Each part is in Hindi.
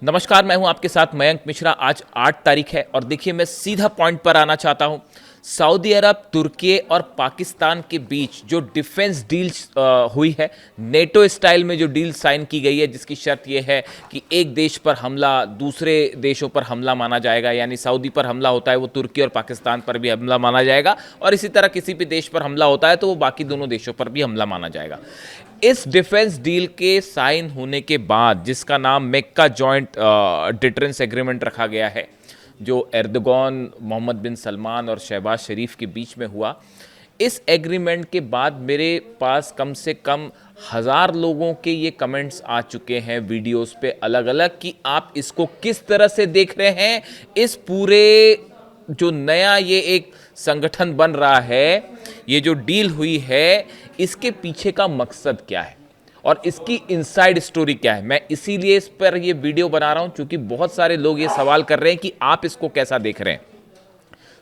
नमस्कार, मैं हूं आपके साथ मयंक मिश्रा। आज 8 तारीख है और देखिए मैं सीधा पॉइंट पर आना चाहता हूं। सऊदी अरब, तुर्की और पाकिस्तान के बीच जो डिफेंस डील हुई है, नेटो स्टाइल में जो डील साइन की गई है, जिसकी शर्त यह है कि एक देश पर हमला दूसरे देशों पर हमला माना जाएगा, यानी सऊदी पर हमला होता है वो तुर्की और पाकिस्तान पर भी हमला माना जाएगा, और इसी तरह किसी भी देश पर हमला होता है तो वो बाकी दोनों देशों पर भी हमला माना जाएगा। इस डिफेंस डील के साइन होने के बाद, जिसका नाम मेक्का जॉइंट डिटरेंस एग्रीमेंट रखा गया है, जो एर्दोगन, मोहम्मद बिन सलमान और शहबाज शरीफ के बीच में हुआ, इस एग्रीमेंट के बाद मेरे पास कम से कम 1000 लोगों के ये कमेंट्स आ चुके हैं वीडियोस पे अलग अलग, कि आप इसको किस तरह से देख रहे हैं। इस पूरे जो नया ये एक संगठन बन रहा है, ये जो डील हुई है, इसके पीछे का मकसद क्या है और इसकी इनसाइड स्टोरी क्या है। मैं इसीलिए इस पर ये वीडियो बना रहा हूं क्योंकि बहुत सारे लोग ये सवाल कर रहे हैं कि आप इसको कैसा देख रहे हैं।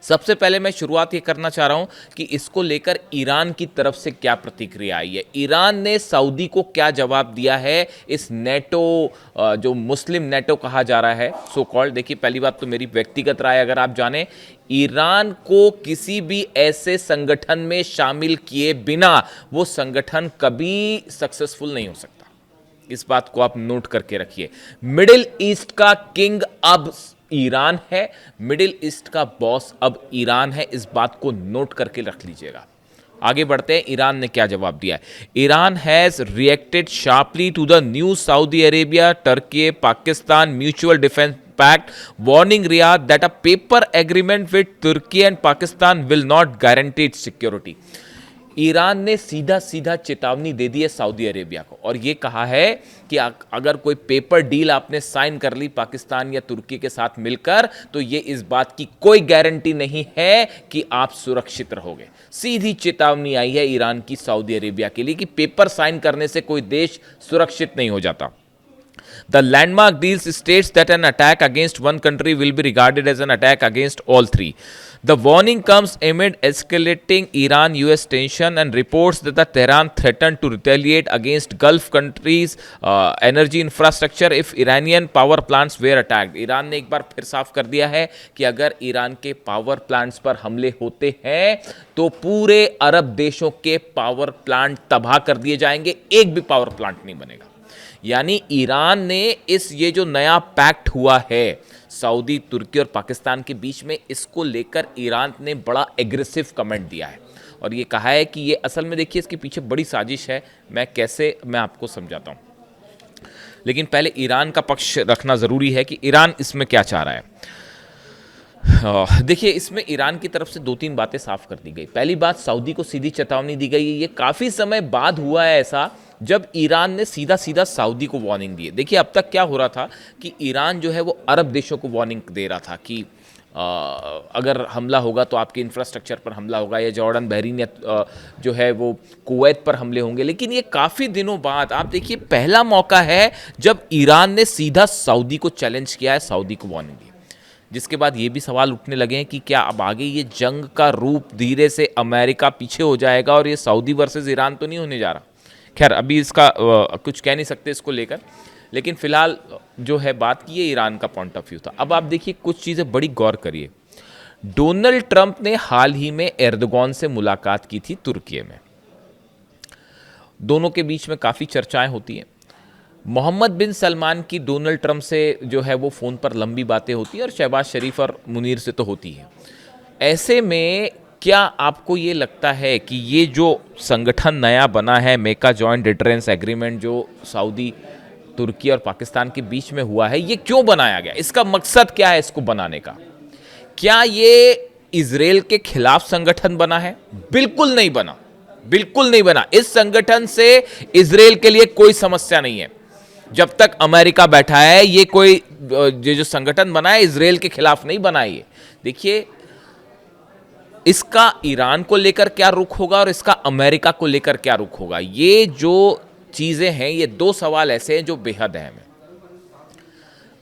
सबसे पहले मैं शुरुआत ये करना चाह रहा हूं कि इसको लेकर ईरान की तरफ से क्या प्रतिक्रिया आई है। ईरान ने सऊदी को क्या जवाब दिया है इस नेटो, जो मुस्लिम नेटो कहा जा रहा है सो कॉल्ड। देखिए, पहली बात तो मेरी व्यक्तिगत राय अगर आप जाने, ईरान को किसी भी ऐसे संगठन में शामिल किए बिना वो संगठन कभी सक्सेसफुल नहीं हो सकता। इस बात को आप नोट करके रखिए। मिडिल ईस्ट का किंग अब ईरान है, मिडिल ईस्ट का बॉस अब ईरान है, इस बात को नोट करके रख लीजिएगा। आगे बढ़ते हैं, ईरान ने क्या जवाब दिया है। Iran has reacted sharply to the new Saudi Arabia Turkey Pakistan mutual defence pact, warning Riyadh that a paper agreement with Turkey and Pakistan will not guarantee its security. ईरान ने सीधा सीधा चेतावनी दे दी है सऊदी अरेबिया को और यह कहा है कि अगर कोई पेपर डील आपने साइन कर ली पाकिस्तान या तुर्की के साथ मिलकर, तो ये इस बात की कोई गारंटी नहीं है कि आप सुरक्षित रहोगे। सीधी चेतावनी आई है ईरान की सऊदी अरेबिया के लिए कि पेपर साइन करने से कोई देश सुरक्षित नहीं हो जाता। The landmark deals states that an attack against one country will be regarded as an attack against all three. The warning comes amid escalating Iran-US tension and reports that the Tehran threatened to retaliate against Gulf countries' energy infrastructure if Iranian power plants were attacked. Iran ने एक बार फिर साफ कर दिया है कि अगर ईरान के पावर प्लांट्स पर हमले होते हैं तो पूरे अरब देशों के पावर प्लांट तबाह कर दिए जाएंगे, एक भी पावर प्लांट नहीं बनेगा। यानी ईरान ने ये जो नया पैक्ट हुआ है सऊदी, तुर्की और पाकिस्तान के बीच में, इसको लेकर ईरान ने बड़ा एग्रेसिव कमेंट दिया है और ये कहा है कि ये असल में, देखिए, इसके पीछे बड़ी साजिश है। मैं आपको समझाता हूं, लेकिन पहले ईरान का पक्ष रखना ज़रूरी है कि ईरान इसमें क्या चाह रहा है। देखिए, इसमें ईरान की तरफ से 2-3 बातें साफ कर दी गई। पहली बात, सऊदी को सीधी चेतावनी दी गई है। ये काफ़ी समय बाद हुआ है ऐसा जब ईरान ने सीधा सीधा सऊदी को वार्निंग दी है। देखिए, अब तक क्या हो रहा था कि ईरान जो है वो अरब देशों को वार्निंग दे रहा था कि अगर हमला होगा तो आपके इंफ्रास्ट्रक्चर पर हमला होगा, या जॉर्डन, बहरीन या जो है वो कुवैत पर हमले होंगे। लेकिन ये काफ़ी दिनों बाद, आप देखिए, पहला मौका है जब ईरान ने सीधा सऊदी को चैलेंज किया है, सऊदी को वार्निंग दी। जिसके बाद ये भी सवाल उठने लगे हैं कि क्या अब आगे ये जंग का रूप धीरे से अमेरिका पीछे हो जाएगा और ये सऊदी वर्सेस ईरान तो नहीं होने जा रहा। खैर, अभी इसका कुछ कह नहीं सकते इसको लेकर, लेकिन फिलहाल जो है बात की, ये ईरान का पॉइंट ऑफ व्यू था। अब आप देखिए, कुछ चीज़ें बड़ी गौर करिए। डोनाल्ड ट्रंप ने हाल ही में एर्दोगन से मुलाकात की थी तुर्की में। दोनों के बीच में काफ़ी चर्चाएं होती हैं। मोहम्मद बिन सलमान की डोनाल्ड ट्रंप से जो है वो फ़ोन पर लंबी बातें होती हैं और शहबाज शरीफ और मुनीर से तो होती है। ऐसे में क्या आपको ये लगता है कि ये जो संगठन नया बना है, मेका जॉइंट डिटरेंस एग्रीमेंट, जो सऊदी, तुर्की और पाकिस्तान के बीच में हुआ है, ये क्यों बनाया गया? इसका मकसद क्या है इसको बनाने का? क्या ये इजराइल के खिलाफ संगठन बना है? बिल्कुल नहीं बना, बिल्कुल नहीं बना। इस संगठन से इजराइल के लिए कोई समस्या नहीं है। जब तक अमेरिका बैठा है, ये जो संगठन बना है इजराइल के खिलाफ नहीं बना है। देखिए, इसका ईरान को लेकर क्या रुख होगा और इसका अमेरिका को लेकर क्या रुख होगा, ये जो चीजें हैं, ये 2 सवाल ऐसे हैं जो बेहद अहम है।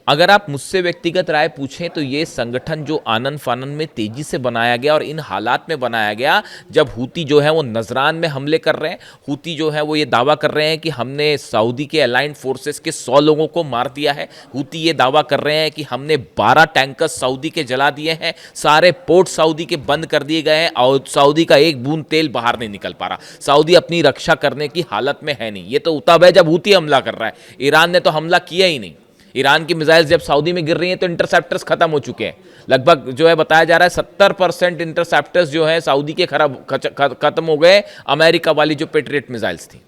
अगर आप मुझसे व्यक्तिगत राय पूछें तो ये संगठन जो आनन फानन में तेजी से बनाया गया और इन हालात में बनाया गया जब हूती जो है वो नजरान में हमले कर रहे हैं, हूती जो है वो ये दावा कर रहे हैं कि हमने सऊदी के अलाइंड फोर्सेस के 100 लोगों को मार दिया है, हूती ये दावा कर रहे हैं कि हमने 12 टैंकर सऊदी के जला दिए हैं, सारे पोर्ट सऊदी के बंद कर दिए गए हैं और सऊदी का एक बूंद तेल बाहर नहीं निकल पा रहा, सऊदी अपनी रक्षा करने की हालत में है नहीं। ये तो तब है जब हूती हमला कर रहा है, ईरान ने तो हमला किया ही नहीं। ईरान की मिसाइल्स जब सऊदी में गिर रही हैं तो इंटरसेप्टर्स खत्म हो चुके हैं, लगभग जो है बताया जा रहा है 70% इंटरसेप्टर्स जो है सऊदी के खत्म हो गए, अमेरिका वाली जो पेट्रियट मिसाइल्स थी।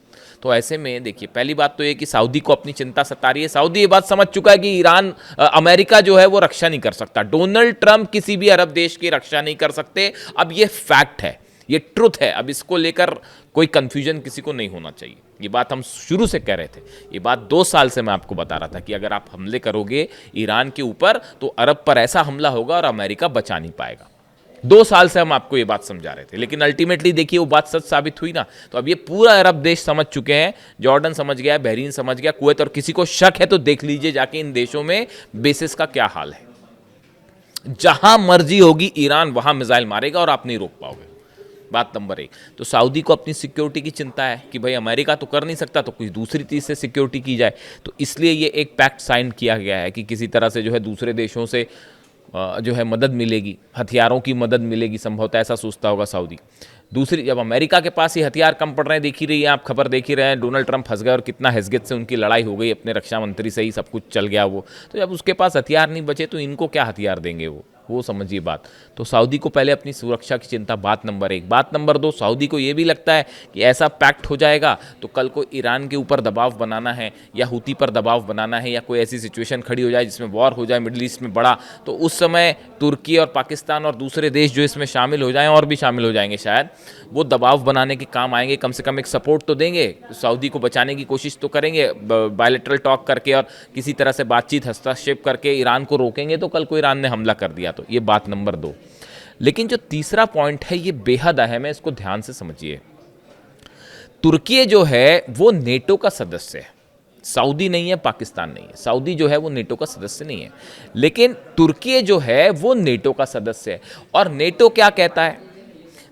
तो ऐसे में देखिए, पहली बात तो ये कि सऊदी को अपनी चिंता सता रही है, सऊदी ये बात समझ चुका है कि अमेरिका जो है वो रक्षा नहीं कर सकता, डोनाल्ड ट्रंप किसी भी अरब देश की रक्षा नहीं कर सकते। अब ये फैक्ट है, ये ट्रुथ है, अब इसको लेकर कोई कंफ्यूजन किसी को नहीं होना चाहिए। ये बात हम शुरू से कह रहे थे, ये बात 2 साल से मैं आपको बता रहा था कि अगर आप हमले करोगे ईरान के ऊपर तो अरब पर ऐसा हमला होगा और अमेरिका बचा नहीं पाएगा। 2 साल से हम आपको ये बात समझा रहे थे, लेकिन अल्टीमेटली देखिए वो बात सच साबित हुई ना। तो अब ये पूरा अरब देश समझ चुके हैं, जॉर्डन समझ गया, बहरीन समझ गया, कुवैत, और किसी को शक है तो देख लीजिए जाके इन देशों में बेसिस का क्या हाल है। जहां मर्जी होगी ईरान वहां मिसाइल मारेगा और आप नहीं रोक पाओगे। बात नंबर 1। तो सऊदी को अपनी सिक्योरिटी की चिंता है कि भाई अमेरिका तो कर नहीं सकता तो कुछ दूसरी चीज़ से सिक्योरिटी की जाए, तो इसलिए ये एक पैक्ट साइन किया गया है कि किसी तरह से जो है दूसरे देशों से जो है मदद मिलेगी, हथियारों की मदद मिलेगी, संभवतः ऐसा सोचता होगा सऊदी। दूसरी, जब अमेरिका के पास ये हथियार कम पड़ रहे हैं, देख ही रही है आप, खबर देख ही रहे हैं, डोनाल्ड ट्रंप फंस गए और कितना हैसियत से उनकी लड़ाई हो गई, अपने रक्षा मंत्री से ही सब कुछ चल गया वो। तो जब उसके पास हथियार नहीं बचे तो इनको क्या हथियार देंगे वो समझिए बात। तो सऊदी को पहले अपनी सुरक्षा की चिंता, बात नंबर 1। बात नंबर 2, सऊदी को ये भी लगता है कि ऐसा पैक्ट हो जाएगा तो कल को ईरान के ऊपर दबाव बनाना है या हूती पर दबाव बनाना है या कोई ऐसी सिचुएशन खड़ी हो जाए जिसमें वॉर हो जाए मिडिल ईस्ट में बड़ा, तो उस समय तुर्की और पाकिस्तान और दूसरे देश जो इसमें शामिल हो जाएं, और भी शामिल हो जाएंगे शायद, वो दबाव बनाने के काम आएंगे, कम से कम एक सपोर्ट तो देंगे, सऊदी को बचाने की कोशिश तो करेंगे, बायलैटरल टॉक करके और किसी तरह से बातचीत, हस्तक्षेप करके ईरान को रोकेंगे तो कल को ईरान ने हमला कर दिया तो। ये बात नंबर 2। लेकिन जो तीसरा पॉइंट है ये बेहद अहम है, इसको ध्यान से समझिए। तुर्की जो है वो नेटो का सदस्य है, सऊदी नहीं है, पाकिस्तान नहीं है। सऊदी जो है वो नेटो का सदस्य नहीं है, लेकिन तुर्की जो है वो नेटो का सदस्य है। और नेटो क्या कहता है?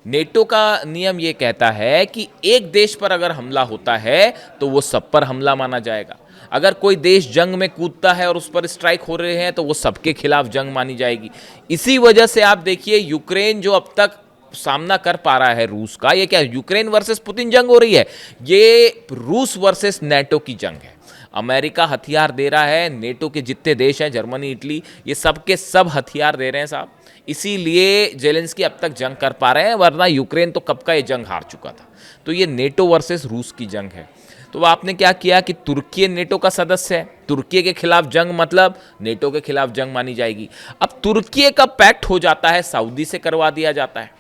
नेटो का नियम ये कहता है कि एक देश पर अगर हमला होता है तो वो सब पर हमला माना जाएगा। अगर कोई देश जंग में कूदता है और उस पर स्ट्राइक हो रहे हैं तो वो सबके खिलाफ जंग मानी जाएगी। इसी वजह से आप देखिए यूक्रेन जो अब तक सामना कर पा रहा है रूस का, ये क्या यूक्रेन वर्सेस पुतिन जंग हो रही है? ये रूस वर्सेस नेटो की जंग है। अमेरिका हथियार दे रहा है, नेटो के जितने देश हैं, जर्मनी, इटली, ये सब के सब हथियार दे रहे हैं साहब। इसीलिए जेलेंस्की अब तक जंग कर पा रहे हैं, वरना यूक्रेन तो कब का ये जंग हार चुका था। तो ये नेटो वर्सेस रूस की जंग है। तो आपने क्या किया कि तुर्की नेटो का सदस्य है, तुर्की के खिलाफ जंग मतलब नेटो के खिलाफ जंग मानी जाएगी। अब तुर्की का पैक्ट हो जाता है, सऊदी से करवा दिया जाता है,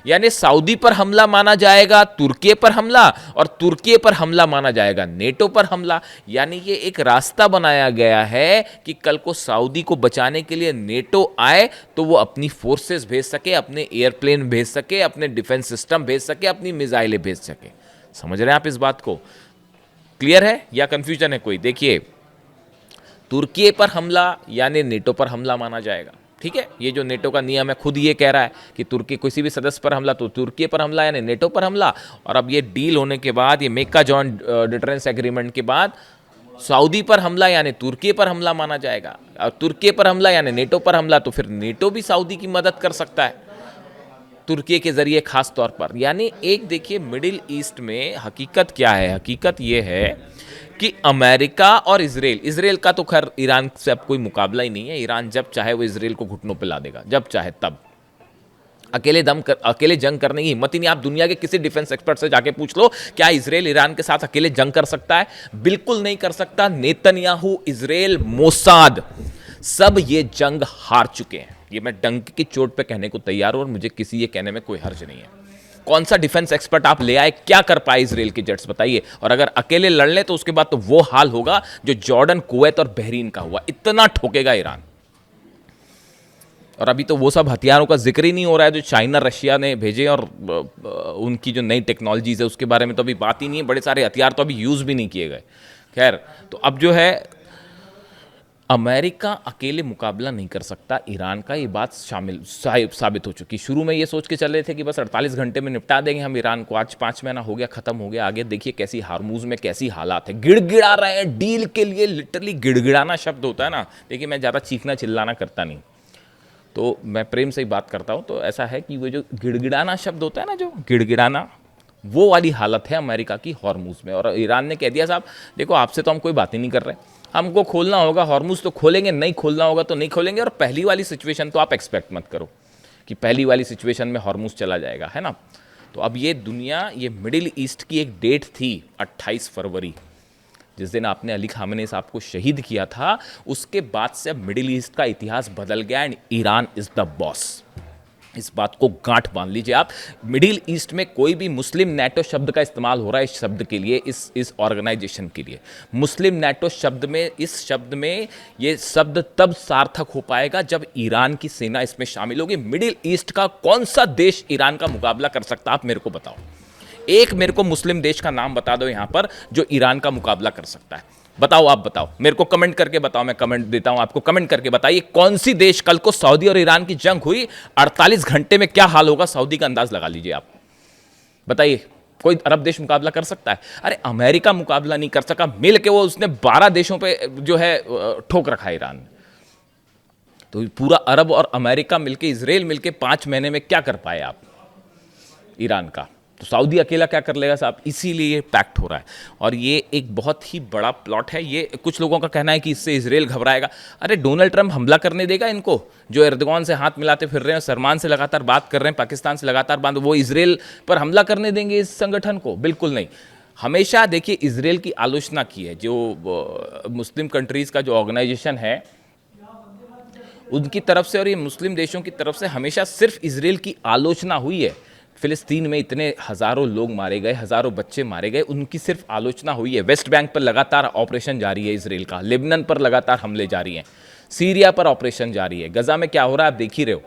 यानी सऊदी पर हमला माना जाएगा तुर्की पर हमला, और तुर्की पर हमला माना जाएगा नेटो पर हमला। यानी ये एक रास्ता बनाया गया है कि कल को सऊदी को बचाने के लिए नेटो आए तो वो अपनी फोर्सेस भेज सके, अपने एयरप्लेन भेज सके, अपने डिफेंस सिस्टम भेज सके, अपनी मिसाइलें भेज सके। समझ रहे हैं आप इस बात को? क्लियर है या कंफ्यूजन है कोई? देखिए, तुर्की पर हमला यानी नेटो पर हमला माना जाएगा, ठीक है। ये जो नेटो का नियम है खुद ये कह रहा है कि तुर्की किसी भी सदस्य पर हमला तो तुर्की पर हमला यानी नेटो पर हमला। और अब ये डील होने के बाद, ये मेका जॉइंट डिटरेंस एग्रीमेंट के बाद, सऊदी पर हमला यानी तुर्की पर हमला माना जाएगा, और तुर्की पर हमला यानी नेटो पर हमला, तो फिर नेटो भी सऊदी की मदद कर सकता है तुर्की के जरिए खास तौर पर। यानी एक देखिए मिडिल ईस्ट में हकीकत क्या है? हकीकत ये है कि अमेरिका और इजराइल का तो खैर ईरान से अब कोई मुकाबला ही नहीं है। ईरान जब चाहे वो इजराइल को घुटनों पे ला देगा, जब चाहे तब। अकेले जंग करने की हिम्मत ही नहीं। आप दुनिया के किसी डिफेंस एक्सपर्ट से जाके पूछ लो, क्या इजराइल ईरान के साथ अकेले जंग कर सकता है? बिल्कुल नहीं कर सकता। नेतन्याहू, इजराइल, मोसाद, सब ये जंग हार चुके हैं। ये मैं डंक की चोट पे कहने को तैयार हूं और मुझे किसी ये कहने में कोई हर्ज नहीं है। कौन सा डिफेंस एक्सपर्ट आप ले आए, क्या कर पाए इजराइल के जेट्स, बताइए? और अगर अकेले लड़ ले तो उसके बाद तो वो हाल होगा जो जॉर्डन, कुवैत और बहरीन का हुआ। इतना ठोकेगा ईरान। और अभी तो वो सब हथियारों का जिक्र ही नहीं हो रहा है जो चाइना, रशिया ने भेजे, और उनकी जो नई टेक्नोलॉजीज है उसके बारे में तो अभी बात ही नहीं है। बड़े सारे हथियार तो अभी यूज भी नहीं किए गए। खैर, तो अब जो है अमेरिका अकेले मुकाबला नहीं कर सकता ईरान का, ये बात साबित हो चुकी। शुरू में ये सोच के चल रहे थे कि बस 48 घंटे में निपटा देंगे हम ईरान को, आज 5 महीना हो गया, खत्म हो गया। आगे देखिए कैसी हार्मूज में कैसी हालात है, गिड़गिड़ा रहे हैं डील के लिए। लिटरली गिड़गिड़ाना शब्द होता है ना, देखिए मैं ज़्यादा चीखना चिल्लाना करता नहीं, तो मैं प्रेम से ही बात करता हूँ। तो ऐसा है कि वो जो गिड़गिड़ाना शब्द होता है ना, जो गिड़गिड़ाना, वो वाली हालत है अमेरिका की हॉर्मूज में। और ईरान ने कह दिया साहब देखो आपसे तो हम कोई बात ही नहीं कर रहे, हमको खोलना होगा हॉर्मूज तो खोलेंगे, नहीं खोलना होगा तो नहीं खोलेंगे। और पहली वाली सिचुएशन तो आप एक्सपेक्ट मत करो कि पहली वाली सिचुएशन में हॉर्मूज चला जाएगा, है ना। तो अब ये दुनिया, ये मिडिल ईस्ट की एक डेट थी 28 फरवरी, जिस दिन आपने अली खामेनी साहब को शहीद किया था, उसके बाद से अब मिडिल ईस्ट का इतिहास बदल गया and Iran is the boss. इस बात को गांठ बांध लीजिए आप। मिडिल ईस्ट में कोई भी मुस्लिम नेटो शब्द का इस्तेमाल हो रहा है इस शब्द के लिए, इस ऑर्गेनाइजेशन के लिए। मुस्लिम नेटो शब्द में, इस शब्द में ये शब्द तब सार्थक हो पाएगा जब ईरान की सेना इसमें शामिल होगी। मिडिल ईस्ट का कौन सा देश ईरान का मुकाबला कर सकता है, आप मेरे को बताओ। एक मेरे को मुस्लिम देश का नाम बता दो यहां पर जो ईरान का मुकाबला कर सकता है। बताओ, आप बताओ मेरे को, कमेंट करके बताओ, मैं कमेंट देता हूं आपको। कमेंट करके बताइए कौन सी देश, कल को सऊदी और ईरान की जंग हुई, 48 घंटे में क्या हाल होगा सऊदी का अंदाज लगा लीजिए आप। बताइए कोई अरब देश मुकाबला कर सकता है? अरे अमेरिका मुकाबला नहीं कर सका, मिल के वो उसने 12 देशों पे जो है ठोक रखा है ईरान ने। तो पूरा अरब और अमेरिका मिलके, इजराइल मिलके 5 महीने में क्या कर पाए आप ईरान का? तो सऊदी अकेला क्या कर लेगा साहब? इसीलिए ये पैक्ट हो रहा है। और ये एक बहुत ही बड़ा प्लॉट है। ये कुछ लोगों का कहना है कि इससे इजराइल घबराएगा। अरे डोनाल्ड ट्रंप हमला करने देगा इनको, जो एर्दोगान से हाथ मिलाते फिर रहे हैं, सलमान से लगातार बात कर रहे हैं, पाकिस्तान से लगातार बात, वो इजराइल पर हमला करने देंगे इस संगठन को? बिल्कुल नहीं। हमेशा देखिए इजराइल की आलोचना की है, जो मुस्लिम कंट्रीज़ का जो ऑर्गेनाइजेशन है उनकी तरफ से और ये मुस्लिम देशों की तरफ से हमेशा सिर्फ इजराइल की आलोचना हुई है। फिलिस्तीन में इतने हज़ारों लोग मारे गए, हज़ारों बच्चे मारे गए, उनकी सिर्फ आलोचना हुई है। वेस्ट बैंक पर लगातार ऑपरेशन जारी है इजराइल का, लेबनान पर लगातार हमले जारी हैं, सीरिया पर ऑपरेशन जारी है, गजा में क्या हो रहा है आप देख ही रहे हो।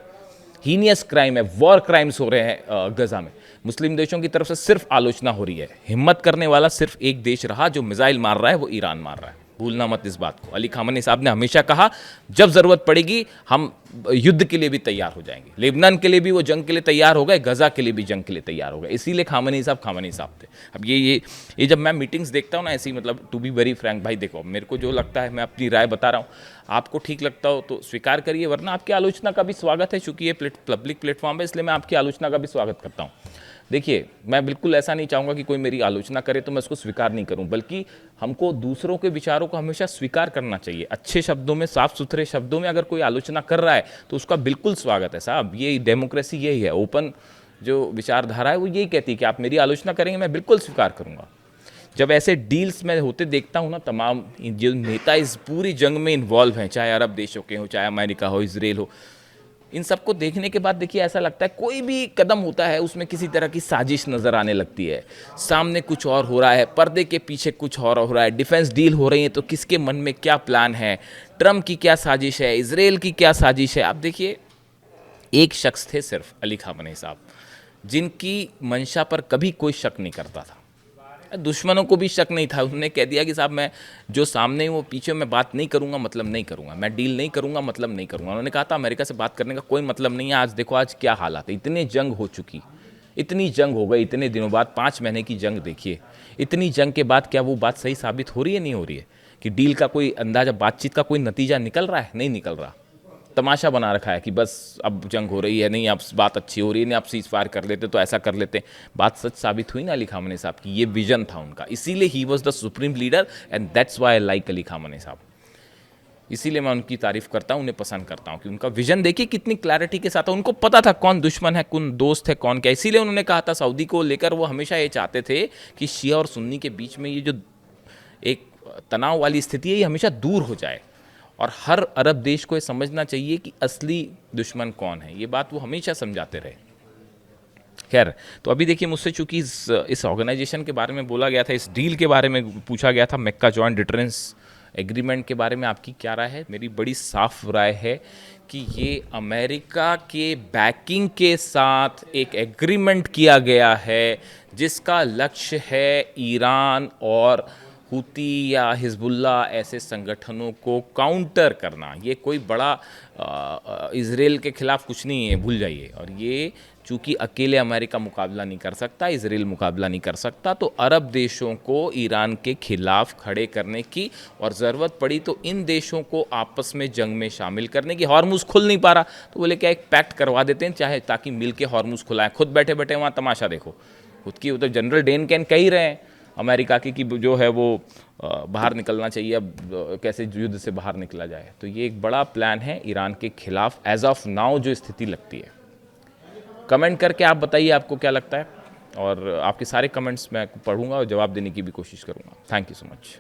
हीनियस क्राइम है, वॉर क्राइम्स हो रहे हैं गजा में। मुस्लिम देशों की तरफ से सिर्फ आलोचना हो रही है। हिम्मत करने वाला सिर्फ एक देश रहा जो मिसाइल मार रहा है, वो ईरान मार रहा है। भूलना मत इस बात को। अली खामेनी साहब ने हमेशा कहा जब ज़रूरत पड़ेगी हम युद्ध के लिए भी तैयार हो जाएंगे। लेबनान के लिए भी वो जंग के लिए तैयार हो गए, गजा के लिए भी जंग के लिए तैयार हो गए। इसीलिए खामेनी साहब थे। अब ये जब मैं मीटिंग्स देखता हूँ ना ऐसी, मतलब टू बी वेरी फ्रैंक भाई, देखो मेरे को जो लगता है मैं अपनी राय बता रहा हूँ, आपको ठीक लगता हो तो स्वीकार करिए, वरना आपकी आलोचना का भी स्वागत है। चूंकि ये पब्लिक प्लेटफॉर्म है इसलिए मैं आपकी आलोचना का भी स्वागत करता हूँ। देखिए मैं बिल्कुल ऐसा नहीं चाहूँगा कि कोई मेरी आलोचना करे तो मैं उसको स्वीकार नहीं करूँ, बल्कि हमको दूसरों के विचारों को हमेशा स्वीकार करना चाहिए। अच्छे शब्दों में, साफ सुथरे शब्दों में अगर कोई आलोचना कर रहा है तो उसका बिल्कुल स्वागत है साहब। ये डेमोक्रेसी यही है, ओपन जो विचारधारा है वो यही कहती है कि आप मेरी आलोचना करेंगे मैं बिल्कुल स्वीकार करूँगा। जब ऐसे डील्स में होते देखता हूँ ना, तमाम जो नेता इस पूरी जंग में इन्वॉल्व हैं, चाहे अरब देशों के हो, चाहे अमेरिका हो, इजराइल हो, इन सबको देखने के बाद देखिए ऐसा लगता है कोई भी कदम होता है उसमें किसी तरह की साजिश नज़र आने लगती है। सामने कुछ और हो रहा है, पर्दे के पीछे कुछ और हो रहा है, डिफेंस डील हो रही है तो किसके मन में क्या प्लान है, ट्रम्प की क्या साजिश है, इजराइल की क्या साजिश है। आप देखिए एक शख्स थे सिर्फ अली खामेनी साहब, जिनकी मंशा पर कभी कोई शक नहीं करता था, दुश्मनों को भी शक नहीं था। उन्होंने कह दिया कि साहब मैं जो सामने वो पीछे मैं बात नहीं करूंगा मतलब नहीं करूंगा, मैं डील नहीं करूंगा मतलब नहीं करूंगा। उन्होंने कहा था अमेरिका से बात करने का कोई मतलब नहीं है। आज देखो आज क्या हालात है, इतनी जंग हो चुकी, इतनी जंग हो गई इतने दिनों बाद, 5 महीने की जंग देखिए। इतनी जंग के बाद क्या वो बात सही साबित हो रही है, नहीं हो रही है कि डील का कोई अंदाजा, बातचीत का कोई नतीजा निकल रहा है? नहीं निकल रहा। तमाशा बना रखा है कि बस अब जंग हो रही है, नहीं अब बात अच्छी हो रही है, नहीं आप सीज फायर कर लेते तो ऐसा कर लेते। बात सच साबित हुई ना अली खामेनी साहब की, ये विजन था उनका, इसीलिए he was the supreme leader and that's why I like Ali Khamenei साहब। इसीलिए मैं उनकी तारीफ करता हूँ, उन्हें पसंद करता हूँ कि उनका विजन देखिए कितनी क्लैरिटी के साथ है। उनको पता था कौन दुश्मन है, कौन दोस्त है, कौन क्या। इसीलिए उन्होंने कहा था सऊदी को लेकर, वो हमेशा ये चाहते थे कि शिया और सुन्नी के बीच में ये जो एक तनाव वाली स्थिति है ये हमेशा दूर हो जाए। और हर अरब देश को ये समझना चाहिए कि असली दुश्मन कौन है, ये बात वो हमेशा समझाते रहे। खैर, तो अभी देखिए मुझसे चूंकि इस ऑर्गेनाइजेशन के बारे में बोला गया था, इस डील के बारे में पूछा गया था, मक्का जॉइंट डिटरेंस एग्रीमेंट के बारे में आपकी क्या राय है? मेरी बड़ी साफ राय है कि ये अमेरिका के बैकिंग के साथ एक एग्रीमेंट किया गया है जिसका लक्ष्य है ईरान और हूती या हिजबुल्ला ऐसे संगठनों को काउंटर करना, ये कोई बड़ा इजराइल के खिलाफ कुछ नहीं है, भूल जाइए। और ये चूंकि अकेले अमेरिका मुकाबला नहीं कर सकता, इजराइल मुकाबला नहीं कर सकता, तो अरब देशों को ईरान के खिलाफ खड़े करने की, और ज़रूरत पड़ी तो इन देशों को आपस में जंग में शामिल करने की। हॉर्मुज़ खुल नहीं पा रहा तो बोले क्या एक पैक्ट करवा देते हैं, चाहे ताकि मिल के हॉर्मुज़ खुलाएं। खुद बैठे बैठे वहाँ तमाशा देखो, खुद की उधर जनरल डेन कैन कह ही रहे हैं अमेरिका की कि जो है वो बाहर निकलना चाहिए, अब कैसे युद्ध से बाहर निकला जाए। तो ये एक बड़ा प्लान है ईरान के खिलाफ एज ऑफ नाउ जो स्थिति लगती है। कमेंट करके आप बताइए आपको क्या लगता है, और आपके सारे कमेंट्स मैं पढ़ूंगा और जवाब देने की भी कोशिश करूंगा। Thank you so much.